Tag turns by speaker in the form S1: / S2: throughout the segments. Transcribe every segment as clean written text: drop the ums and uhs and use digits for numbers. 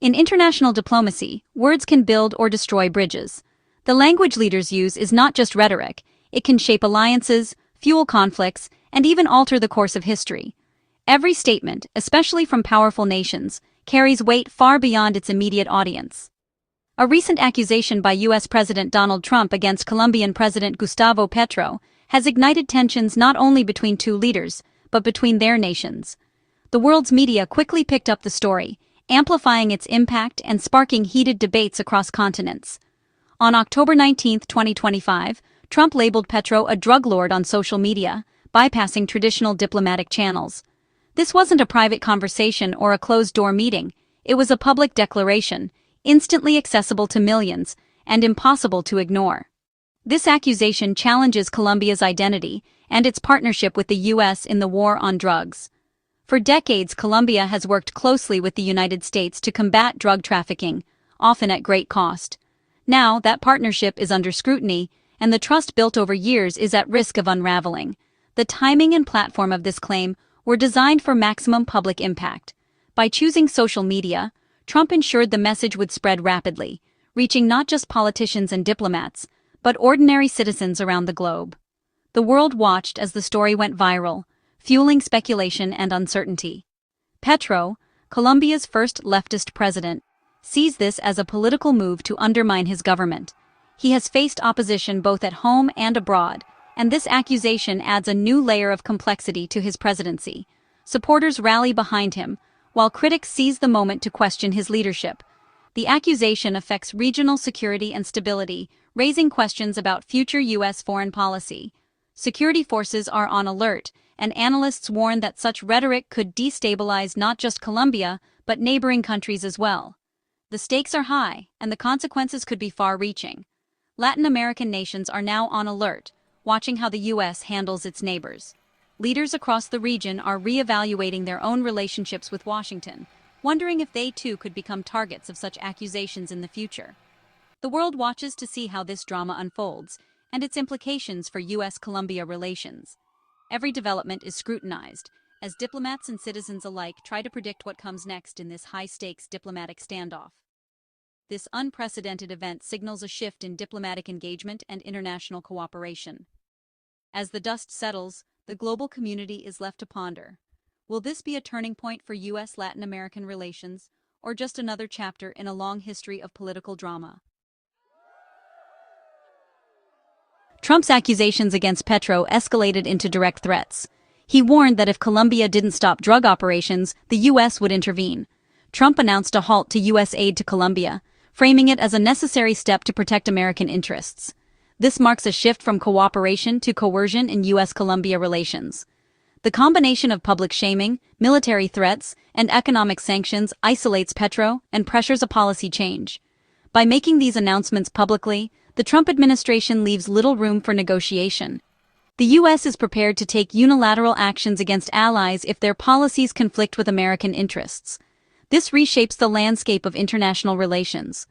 S1: In international diplomacy, words can build or destroy bridges. The language leaders use is not just rhetoric, it can shape alliances, fuel conflicts, and even alter the course of history. Every statement, especially from powerful nations, carries weight far beyond its immediate audience. A recent accusation by U.S. President Donald Trump against Colombian President Gustavo Petro has ignited tensions not only between two leaders, but between their nations. The world's media quickly picked up the story, amplifying its impact and sparking heated debates across continents. On October 19, 2025, Trump labeled Petro a drug lord on social media, bypassing traditional diplomatic channels. This wasn't a private conversation or a closed-door meeting, it was a public declaration, instantly accessible to millions, and impossible to ignore. This accusation challenges Colombia's identity and its partnership with the U.S. in the war on drugs. For decades, Colombia has worked closely with the United States to combat drug trafficking, often at great cost. Now, that partnership is under scrutiny, and the trust built over years is at risk of unraveling. The timing and platform of this claim were designed for maximum public impact. By choosing social media, Trump ensured the message would spread rapidly, reaching not just politicians and diplomats, but ordinary citizens around the globe. The world watched as the story went viral, fueling speculation and uncertainty. Petro, Colombia's first leftist president, sees this as a political move to undermine his government. He has faced opposition both at home and abroad, and this accusation adds a new layer of complexity to his presidency. Supporters rally behind him, while critics seize the moment to question his leadership. The accusation affects regional security and stability, raising questions about future U.S. foreign policy. Security forces are on alert, and analysts warn that such rhetoric could destabilize not just Colombia, but neighboring countries as well. The stakes are high, and the consequences could be far-reaching. Latin American nations are now on alert, watching how the U.S. handles its neighbors. Leaders across the region are re-evaluating their own relationships with Washington, wondering if they too could become targets of such accusations in the future. The world watches to see how this drama unfolds, and its implications for U.S.-Colombia relations. Every development is scrutinized, as diplomats and citizens alike try to predict what comes next in this high-stakes diplomatic standoff. This unprecedented event signals a shift in diplomatic engagement and international cooperation. As the dust settles, the global community is left to ponder. Will this be a turning point for U.S.-Latin American relations, or just another chapter in a long history of political drama? Trump's accusations against Petro escalated into direct threats. He warned that if Colombia didn't stop drug operations, the U.S. would intervene. Trump announced a halt to U.S. aid to Colombia, framing it as a necessary step to protect American interests. This marks a shift from cooperation to coercion in U.S.-Colombia relations. The combination of public shaming, military threats, and economic sanctions isolates Petro and pressures a policy change. By making these announcements publicly, the Trump administration leaves little room for negotiation. The U.S. is prepared to take unilateral actions against allies if their policies conflict with American interests. This reshapes the landscape of international relations.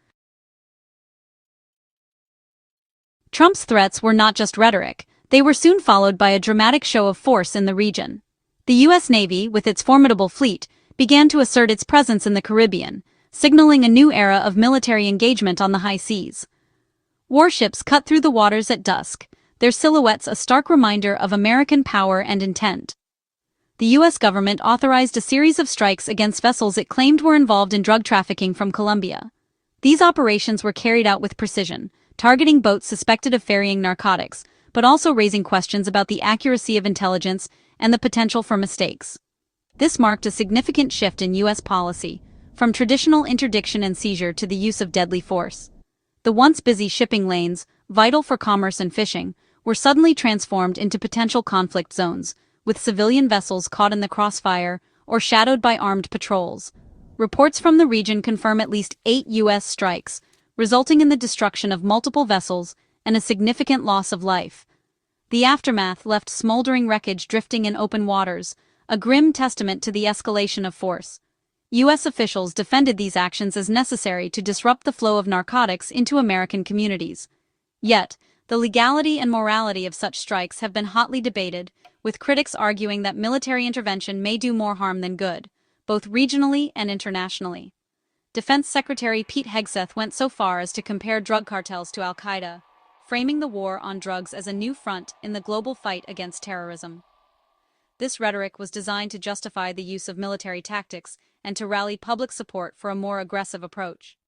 S1: Trump's threats were not just rhetoric, they were soon followed by a dramatic show of force in the region. The U.S. Navy, with its formidable fleet, began to assert its presence in the Caribbean, signaling a new era of military engagement on the high seas. Warships cut through the waters at dusk, their silhouettes a stark reminder of American power and intent. The U.S. government authorized a series of strikes against vessels it claimed were involved in drug trafficking from Colombia. These operations were carried out with precision, targeting boats suspected of ferrying narcotics, but also raising questions about the accuracy of intelligence and the potential for mistakes. This marked a significant shift in U.S. policy, from traditional interdiction and seizure to the use of deadly force. The once busy shipping lanes, vital for commerce and fishing, were suddenly transformed into potential conflict zones, with civilian vessels caught in the crossfire or shadowed by armed patrols. Reports from the region confirm at least 8 U.S. strikes, resulting in the destruction of multiple vessels and a significant loss of life. The aftermath left smoldering wreckage drifting in open waters, a grim testament to the escalation of force. U.S. officials defended these actions as necessary to disrupt the flow of narcotics into American communities. Yet, the legality and morality of such strikes have been hotly debated, with critics arguing that military intervention may do more harm than good, both regionally and internationally. Defense Secretary Pete Hegseth went so far as to compare drug cartels to al-Qaeda, framing the war on drugs as a new front in the global fight against terrorism. This rhetoric was designed to justify the use of military tactics and to rally public support for a more aggressive approach.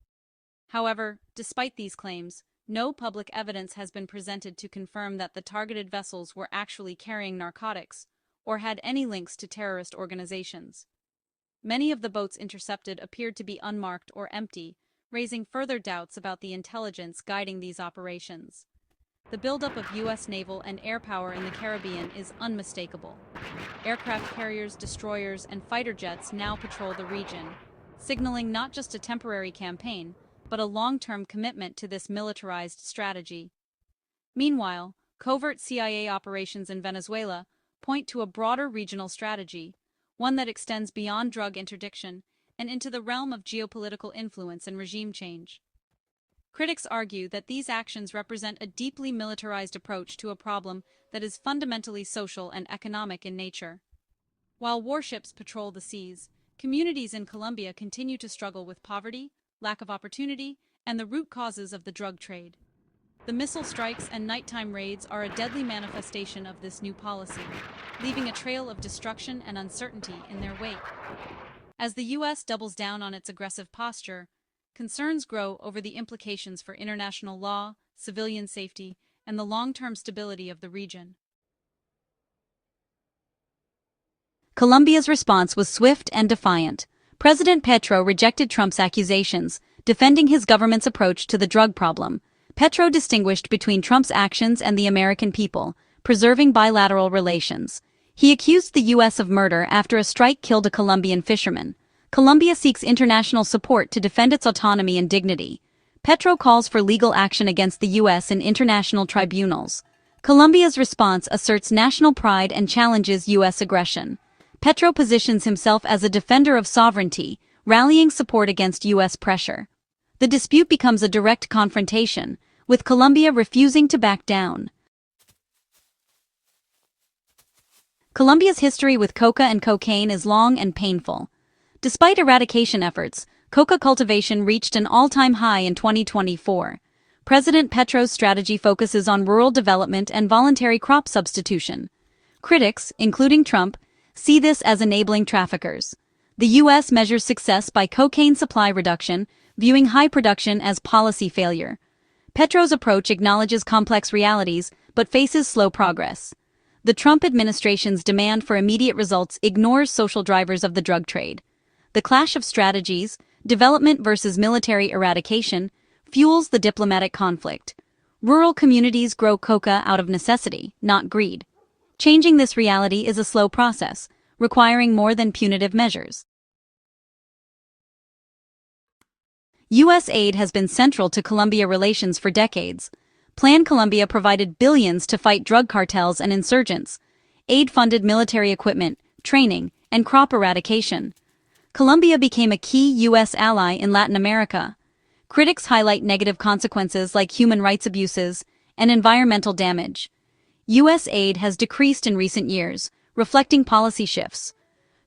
S1: However, despite these claims, no public evidence has been presented to confirm that the targeted vessels were actually carrying narcotics or had any links to terrorist organizations. Many of the boats intercepted appeared to be unmarked or empty, raising further doubts about the intelligence guiding these operations. The buildup of U.S. naval and air power in the Caribbean is unmistakable. Aircraft carriers, destroyers, and fighter jets now patrol the region, signaling not just a temporary campaign, but a long-term commitment to this militarized strategy. Meanwhile, covert CIA operations in Venezuela point to a broader regional strategy, one that extends beyond drug interdiction and into the realm of geopolitical influence and regime change. Critics argue that these actions represent a deeply militarized approach to a problem that is fundamentally social and economic in nature. While warships patrol the seas, communities in Colombia continue to struggle with poverty, lack of opportunity, and the root causes of the drug trade. The missile strikes and nighttime raids are a deadly manifestation of this new policy, leaving a trail of destruction and uncertainty in their wake. As the U.S. doubles down on its aggressive posture, concerns grow over the implications for international law, civilian safety, and the long-term stability of the region. Colombia's response was swift and defiant. President Petro rejected Trump's accusations, defending his government's approach to the drug problem. Petro distinguished between Trump's actions and the American people, preserving bilateral relations. He accused the U.S. of murder after a strike killed a Colombian fisherman. Colombia seeks international support to defend its autonomy and dignity. Petro calls for legal action against the U.S. in international tribunals. Colombia's response asserts national pride and challenges U.S. aggression. Petro positions himself as a defender of sovereignty, rallying support against U.S. pressure. The dispute becomes a direct confrontation, with Colombia refusing to back down. Colombia's history with coca and cocaine is long and painful. Despite eradication efforts, coca cultivation reached an all-time high in 2024. President Petro's strategy focuses on rural development and voluntary crop substitution. Critics, including Trump, see this as enabling traffickers. The U.S. measures success by cocaine supply reduction, viewing high production as policy failure. Petro's approach acknowledges complex realities, but faces slow progress. The Trump administration's demand for immediate results ignores social drivers of the drug trade. The clash of strategies, development versus military eradication, fuels the diplomatic conflict. Rural communities grow coca out of necessity, not greed. Changing this reality is a slow process, requiring more than punitive measures. U.S. aid has been central to Colombia relations for decades. Plan Colombia provided billions to fight drug cartels and insurgents. Aid funded military equipment, training, and crop eradication. Colombia became a key U.S. ally in Latin America. Critics highlight negative consequences like human rights abuses and environmental damage. U.S. aid has decreased in recent years, reflecting policy shifts.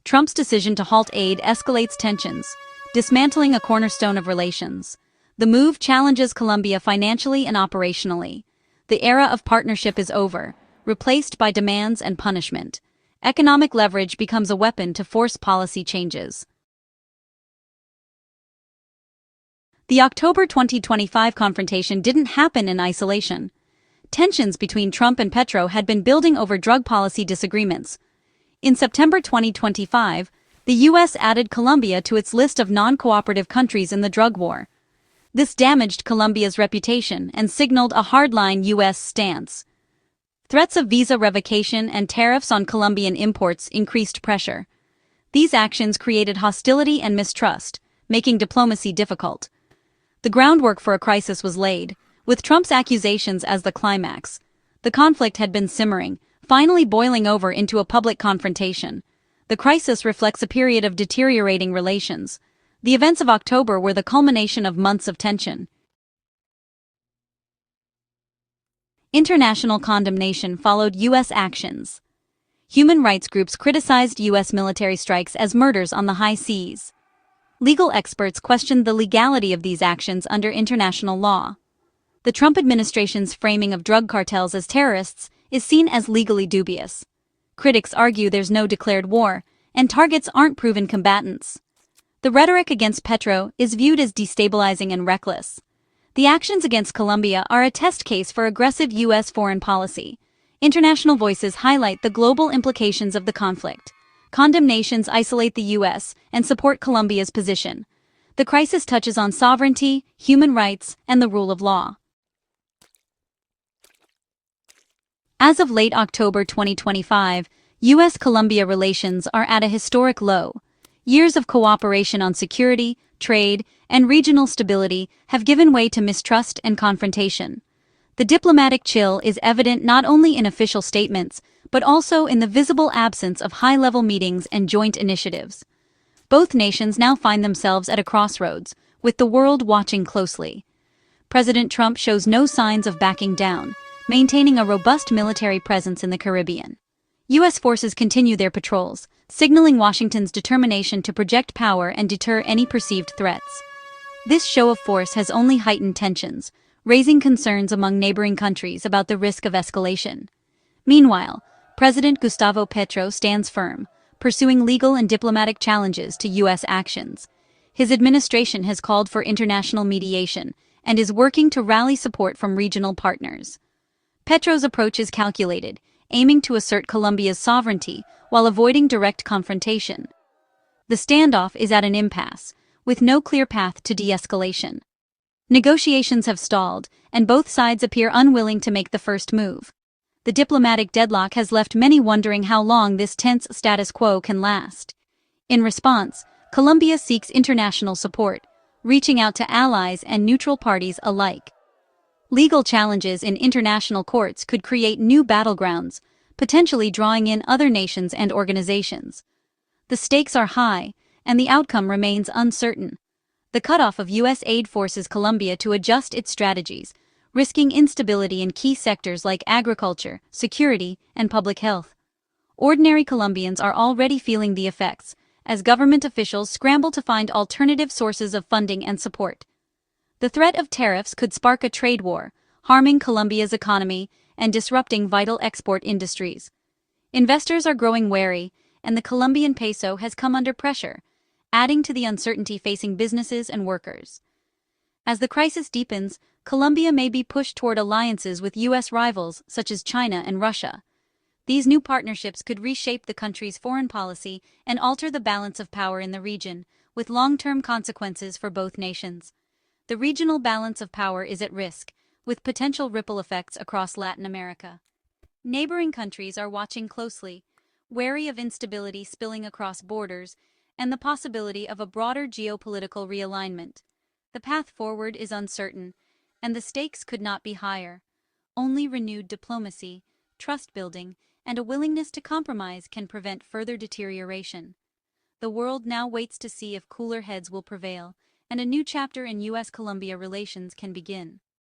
S1: Trump's decision to halt aid escalates tensions, dismantling a cornerstone of relations. The move challenges Colombia financially and operationally. The era of partnership is over, replaced by demands and punishment. Economic leverage becomes a weapon to force policy changes. The October 2025 confrontation didn't happen in isolation. Tensions between Trump and Petro had been building over drug policy disagreements. In September 2025, the U.S. added Colombia to its list of non-cooperative countries in the drug war. This damaged Colombia's reputation and signaled a hardline U.S. stance. Threats of visa revocation and tariffs on Colombian imports increased pressure. These actions created hostility and mistrust, making diplomacy difficult. The groundwork for a crisis was laid, with Trump's accusations as the climax. The conflict had been simmering, finally boiling over into a public confrontation. The crisis reflects a period of deteriorating relations. The events of October were the culmination of months of tension. International condemnation followed U.S. actions. Human rights groups criticized U.S. military strikes as murders on the high seas. legal experts questioned the legality of these actions under international law. The Trump administration's framing of drug cartels as terrorists is seen as legally dubious. Critics argue there's no declared war, and targets aren't proven combatants. The rhetoric against Petro is viewed as destabilizing and reckless. The actions against Colombia are a test case for aggressive U.S. foreign policy. International voices highlight the global implications of the conflict. Condemnations isolate the U.S. and support Colombia's position. The crisis touches on sovereignty, human rights, and the rule of law. As of late October 2025, U.S.-Colombia relations are at a historic low. Years of cooperation on security, trade, and regional stability have given way to mistrust and confrontation. The diplomatic chill is evident not only in official statements, but also in the visible absence of high-level meetings and joint initiatives. Both nations now find themselves at a crossroads, with the world watching closely. President Trump shows no signs of backing down, maintaining a robust military presence in the Caribbean. U.S. forces continue their patrols, signaling Washington's determination to project power and deter any perceived threats. This show of force has only heightened tensions, raising concerns among neighboring countries about the risk of escalation. Meanwhile, President Gustavo Petro stands firm, pursuing legal and diplomatic challenges to U.S. actions. His administration has called for international mediation and is working to rally support from regional partners. Petro's approach is calculated, aiming to assert Colombia's sovereignty while avoiding direct confrontation. The standoff is at an impasse, with no clear path to de-escalation. Negotiations have stalled, and both sides appear unwilling to make the first move. The diplomatic deadlock has left many wondering how long this tense status quo can last. In response, Colombia seeks international support, reaching out to allies and neutral parties alike. Legal challenges in international courts could create new battlegrounds, potentially drawing in other nations and organizations. The stakes are high, and the outcome remains uncertain. The cutoff of U.S. aid forces Colombia to adjust its strategies, risking instability in key sectors like agriculture, security, and public health. Ordinary Colombians are already feeling the effects, as government officials scramble to find alternative sources of funding and support. The threat of tariffs could spark a trade war, harming Colombia's economy and disrupting vital export industries. Investors are growing wary, and the Colombian peso has come under pressure, adding to the uncertainty facing businesses and workers. As the crisis deepens, Colombia may be pushed toward alliances with U.S. rivals such as China and Russia. These new partnerships could reshape the country's foreign policy and alter the balance of power in the region, with long-term consequences for both nations. The regional balance of power is at risk, with potential ripple effects across Latin America. Neighboring countries are watching closely, wary of instability spilling across borders and the possibility of a broader geopolitical realignment. The path forward is uncertain, and the stakes could not be higher. Only renewed diplomacy, trust-building, and a willingness to compromise can prevent further deterioration. The world now waits to see if cooler heads will prevail, and a new chapter in U.S.-Colombia relations can begin.